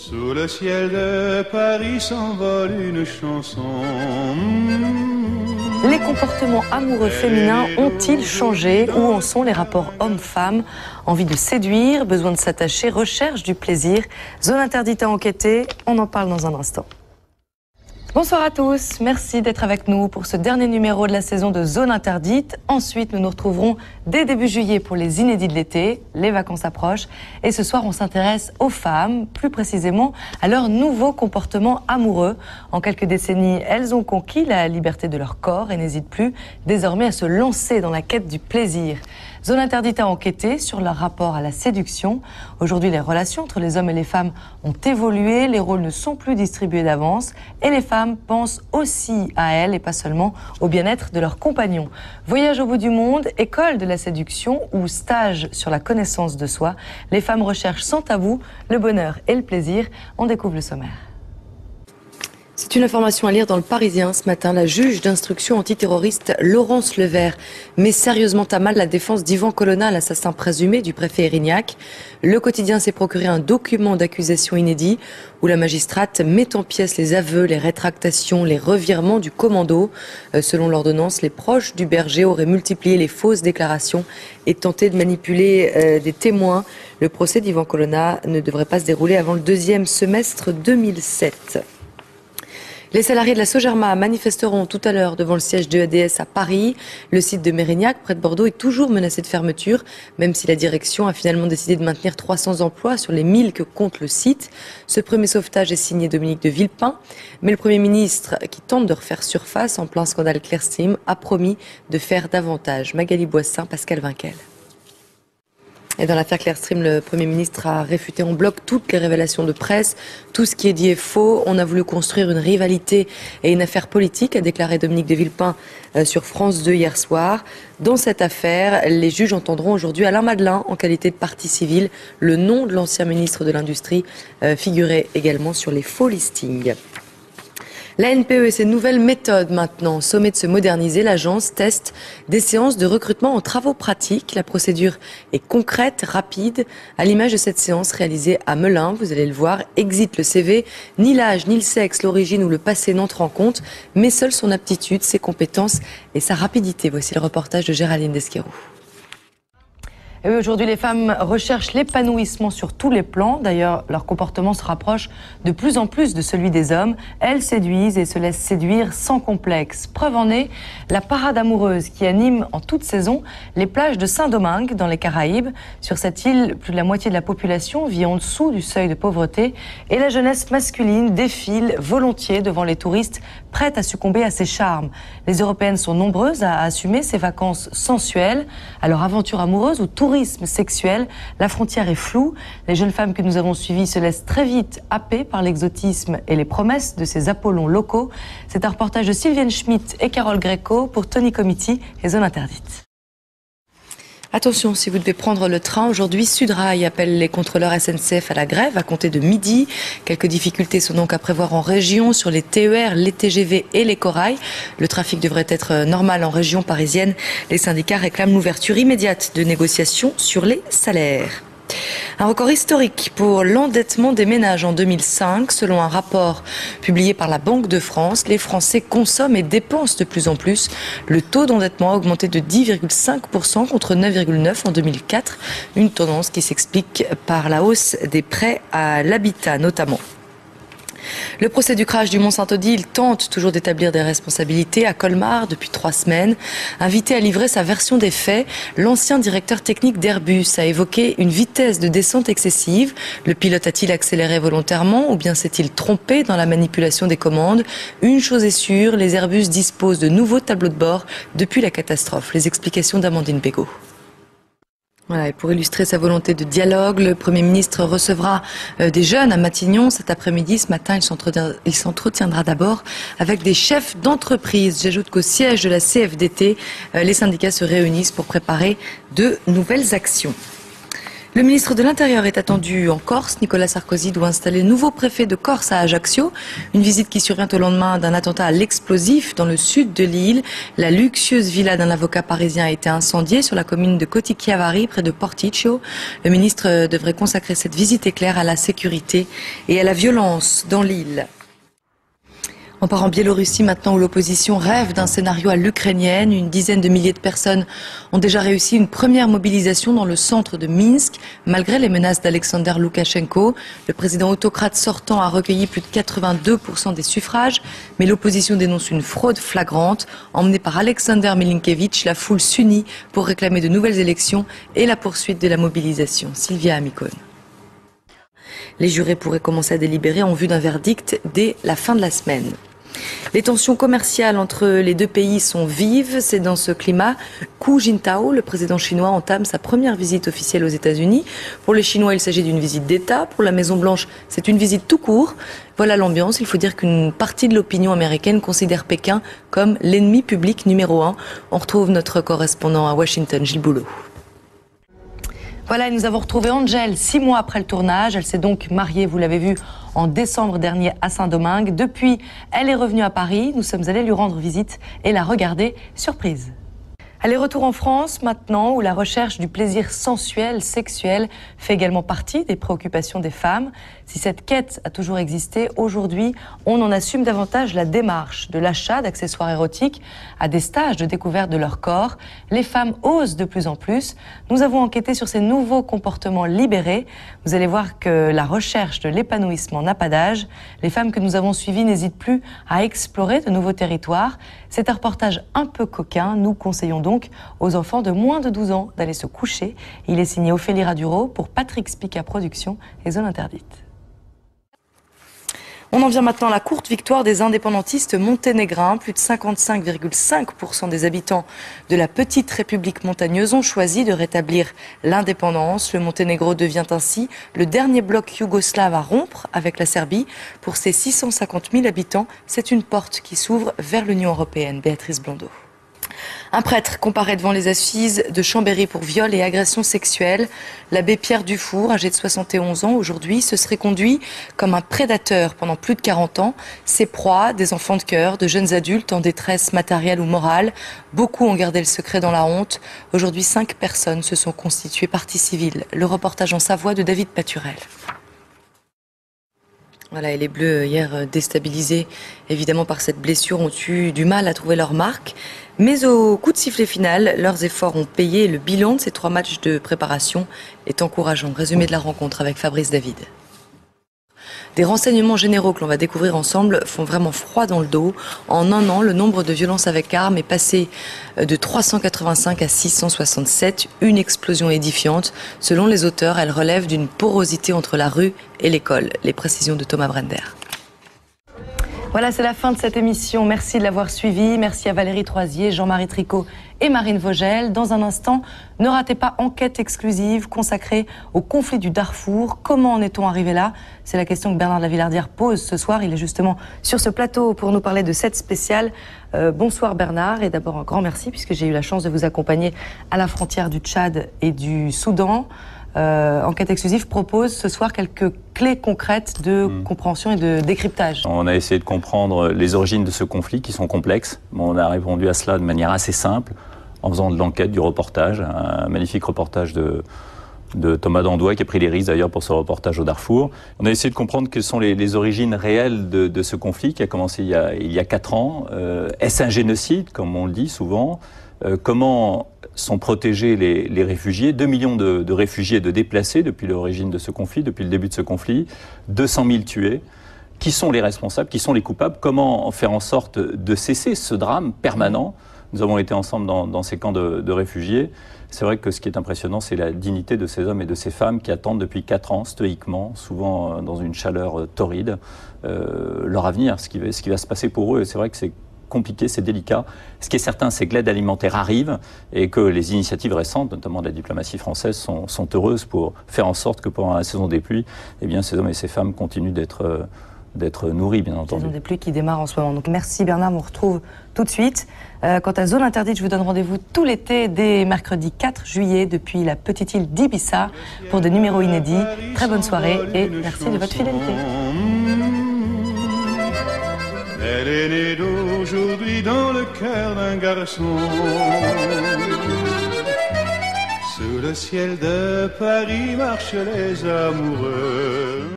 Sous le ciel de Paris s'envole une chanson. Les comportements amoureux féminins ont-ils changé? Où en sont les rapports hommes-femmes? Envie de séduire, besoin de s'attacher, recherche du plaisir. Zone interdite à enquêter, on en parle dans un instant. Bonsoir à tous, merci d'être avec nous pour ce dernier numéro de la saison de Zone Interdite. Ensuite, nous nous retrouverons dès début juillet pour les inédits de l'été. Les vacances approchent et ce soir, on s'intéresse aux femmes, plus précisément à leurs nouveaux comportements amoureux. En quelques décennies, elles ont conquis la liberté de leur corps et n'hésitent plus désormais à se lancer dans la quête du plaisir. Zone interdite à enquêter sur leur rapport à la séduction. Aujourd'hui, les relations entre les hommes et les femmes ont évolué, les rôles ne sont plus distribués d'avance et les femmes pensent aussi à elles et pas seulement au bien-être de leurs compagnons. Voyage au bout du monde, école de la séduction ou stage sur la connaissance de soi, les femmes recherchent sans tabou le bonheur et le plaisir. On découvre le sommaire. C'est une information à lire dans le Parisien ce matin. La juge d'instruction antiterroriste Laurence Levert met sérieusement à mal la défense d'Ivan Colonna, l'assassin présumé du préfet Erignac. Le quotidien s'est procuré un document d'accusation inédit où la magistrate met en pièces les aveux, les rétractations, les revirements du commando. Selon l'ordonnance, les proches du berger auraient multiplié les fausses déclarations et tenté de manipuler des témoins. Le procès d'Ivan Colonna ne devrait pas se dérouler avant le deuxième semestre 2007. Les salariés de la Sogerma manifesteront tout à l'heure devant le siège de EDS à Paris. Le site de Mérignac, près de Bordeaux, est toujours menacé de fermeture, même si la direction a finalement décidé de maintenir 300 emplois sur les 1000 que compte le site. Ce premier sauvetage est signé Dominique de Villepin, mais le Premier ministre, qui tente de refaire surface en plein scandale Clearstream, a promis de faire davantage. Magali Boissin, Pascal Vinquel. Et dans l'affaire Clearstream, le Premier ministre a réfuté en bloc toutes les révélations de presse. Tout ce qui est dit est faux. On a voulu construire une rivalité et une affaire politique, a déclaré Dominique de Villepin sur France 2 hier soir. Dans cette affaire, les juges entendront aujourd'hui Alain Madelin en qualité de partie civile. Le nom de l'ancien ministre de l'Industrie figurait également sur les faux listings. La NPE et ses nouvelles méthodes maintenant. Sommet de se moderniser, l'agence teste des séances de recrutement en travaux pratiques. La procédure est concrète, rapide. À l'image de cette séance réalisée à Melun, vous allez le voir, exit le CV. Ni l'âge, ni le sexe, l'origine ou le passé n'entrent en compte, mais seule son aptitude, ses compétences et sa rapidité. Voici le reportage de Géraldine Desquerou. Et oui, aujourd'hui, les femmes recherchent l'épanouissement sur tous les plans. D'ailleurs, leur comportement se rapproche de plus en plus de celui des hommes. Elles séduisent et se laissent séduire sans complexe. Preuve en est la parade amoureuse qui anime en toute saison les plages de Saint-Domingue dans les Caraïbes. Sur cette île, plus de la moitié de la population vit en dessous du seuil de pauvreté et la jeunesse masculine défile volontiers devant les touristes prêtes à succomber à ses charmes. Les Européennes sont nombreuses à assumer ces vacances sensuelles. À leur aventure amoureuse ou tourisme sexuel, la frontière est floue. Les jeunes femmes que nous avons suivies se laissent très vite happer par l'exotisme et les promesses de ces Apollons locaux. C'est un reportage de Sylviane Schmitt et Carole Greco pour Tony Comiti et Zone Interdite. Attention, si vous devez prendre le train, aujourd'hui, Sudrail appelle les contrôleurs SNCF à la grève à compter de midi. Quelques difficultés sont donc à prévoir en région sur les TER, les TGV et les corails. Le trafic devrait être normal en région parisienne. Les syndicats réclament l'ouverture immédiate de négociations sur les salaires. Un record historique pour l'endettement des ménages en 2005. Selon un rapport publié par la Banque de France, les Français consomment et dépensent de plus en plus. Le taux d'endettement a augmenté de 10,5% contre 9,9% en 2004. Une tendance qui s'explique par la hausse des prêts à l'habitat notamment. Le procès du crash du Mont-Saint-Odile tente toujours d'établir des responsabilités à Colmar depuis 3 semaines. Invité à livrer sa version des faits, l'ancien directeur technique d'Airbus a évoqué une vitesse de descente excessive. Le pilote a-t-il accéléré volontairement ou bien s'est-il trompé dans la manipulation des commandes? Une chose est sûre, les Airbus disposent de nouveaux tableaux de bord depuis la catastrophe. Les explications d'Amandine Bégaud. Voilà, et pour illustrer sa volonté de dialogue, le Premier ministre recevra des jeunes à Matignon cet après-midi. Ce matin, il s'entretiendra d'abord avec des chefs d'entreprise. J'ajoute qu'au siège de la CFDT, les syndicats se réunissent pour préparer de nouvelles actions. Le ministre de l'Intérieur est attendu en Corse. Nicolas Sarkozy doit installer le nouveau préfet de Corse à Ajaccio. Une visite qui survient au lendemain d'un attentat à l'explosif dans le sud de l'île. La luxueuse villa d'un avocat parisien a été incendiée sur la commune de Cotichiavari, près de Porticcio. Le ministre devrait consacrer cette visite éclair à la sécurité et à la violence dans l'île. On part en Biélorussie maintenant où l'opposition rêve d'un scénario à l'ukrainienne. Une dizaine de milliers de personnes ont déjà réussi une première mobilisation dans le centre de Minsk, malgré les menaces d'Alexander Loukachenko. Le président autocrate sortant a recueilli plus de 82% des suffrages, mais l'opposition dénonce une fraude flagrante. Emmenée par Alexander Milinkevitch, la foule s'unit pour réclamer de nouvelles élections et la poursuite de la mobilisation. Sylvia Amikone. Les jurés pourraient commencer à délibérer en vue d'un verdict dès la fin de la semaine. Les tensions commerciales entre les deux pays sont vives. C'est dans ce climat qu'Hu Jintao, le président chinois, entame sa première visite officielle aux États-Unis. Pour les Chinois, il s'agit d'une visite d'État. Pour la Maison-Blanche, c'est une visite tout court. Voilà l'ambiance. Il faut dire qu'une partie de l'opinion américaine considère Pékin comme l'ennemi public numéro 1. On retrouve notre correspondant à Washington, Gilles Boulot. Voilà, nous avons retrouvé Angel 6 mois après le tournage. Elle s'est donc mariée, vous l'avez vu, en décembre dernier à Saint-Domingue. Depuis, elle est revenue à Paris. Nous sommes allés lui rendre visite et la regarder. Surprise. Allez, retour en France maintenant, où la recherche du plaisir sensuel, sexuel, fait également partie des préoccupations des femmes. Si cette quête a toujours existé, aujourd'hui, on en assume davantage la démarche, de l'achat d'accessoires érotiques à des stages de découverte de leur corps. Les femmes osent de plus en plus. Nous avons enquêté sur ces nouveaux comportements libérés. Vous allez voir que la recherche de l'épanouissement n'a pas d'âge. Les femmes que nous avons suivies n'hésitent plus à explorer de nouveaux territoires. C'est un reportage un peu coquin. Nous conseillons donc aux enfants de moins de 12 ans d'aller se coucher. Il est signé Ophélie Raduro pour Patrick Spica Productions et Zone Interdite. On en vient maintenant à la courte victoire des indépendantistes monténégrins. Plus de 55,5% des habitants de la petite république montagneuse ont choisi de rétablir l'indépendance. Le Monténégro devient ainsi le dernier bloc yougoslave à rompre avec la Serbie. Pour ses 650 000 habitants, c'est une porte qui s'ouvre vers l'Union européenne. Béatrice Blondeau. Un prêtre comparé devant les assises de Chambéry pour viol et agression sexuelle. L'abbé Pierre Dufour, âgé de 71 ans aujourd'hui, se serait conduit comme un prédateur pendant plus de 40 ans. Ses proies, des enfants de cœur, de jeunes adultes en détresse matérielle ou morale. Beaucoup ont gardé le secret dans la honte. Aujourd'hui, 5 personnes se sont constituées partie civile. Le reportage en Savoie de David Paturel. Voilà, et les Bleus, hier déstabilisés évidemment par cette blessure, ont eu du mal à trouver leur marque. Mais au coup de sifflet final, leurs efforts ont payé. Le bilan de ces 3 matchs de préparation est encourageant. Résumé de la rencontre avec Fabrice David. Des renseignements généraux que l'on va découvrir ensemble font vraiment froid dans le dos. En un an, le nombre de violences avec armes est passé de 385 à 667. Une explosion édifiante. Selon les auteurs, elle relève d'une porosité entre la rue et l'école. Les précisions de Thomas Brender. Voilà, c'est la fin de cette émission. Merci de l'avoir suivi. Merci à Valérie Troisier, Jean-Marie Tricot et Marine Vogel. Dans un instant, ne ratez pas Enquête exclusive consacrée au conflit du Darfour. Comment en est-on arrivé là? C'est la question que Bernard de la Villardière pose ce soir. Il est justement sur ce plateau pour nous parler de cette spéciale. Bonsoir Bernard, et d'abord un grand merci puisque j'ai eu la chance de vous accompagner à la frontière du Tchad et du Soudan. Enquête exclusive propose ce soir quelques clés concrètes de compréhension et de décryptage. On a essayé de comprendre les origines de ce conflit qui sont complexes. On a répondu à cela de manière assez simple en faisant de l'enquête, du reportage, un magnifique reportage de Thomas Dandois qui a pris les risques d'ailleurs pour ce reportage au Darfour. On a essayé de comprendre quelles sont les origines réelles de ce conflit qui a commencé il y a 4 ans. Est-ce un génocide, comme on le dit souvent? Comment sont protégés les réfugiés? 2 millions de réfugiés et de déplacés depuis l'origine de ce conflit, depuis le début de ce conflit. 200 000 tués. Qui sont les responsables? Qui sont les coupables? Comment faire en sorte de cesser ce drame permanent? Nous avons été ensemble dans ces camps de réfugiés. C'est vrai que ce qui est impressionnant, c'est la dignité de ces hommes et de ces femmes qui attendent depuis 4 ans, stoïquement, souvent dans une chaleur torride, leur avenir, ce qui va se passer pour eux. Et c'est vrai que c'est compliqué, c'est délicat. Ce qui est certain, c'est que l'aide alimentaire arrive et que les initiatives récentes, notamment de la diplomatie française, sont heureuses pour faire en sorte que pendant la saison des pluies, eh bien, ces hommes et ces femmes continuent d'être d'être nourris, bien entendu. Saison des pluies qui démarre en ce moment. Donc merci Bernard, on retrouve tout de suite. Quant à Zone Interdite, je vous donne rendez-vous tout l'été dès mercredi 4 juillet depuis la petite île d'Ibiza pour des numéros inédits. Très bonne soirée et merci de votre fidélité. Elle est née d'aujourd'hui dans le cœur d'un garçon. Sous le ciel de Paris marchent les amoureux.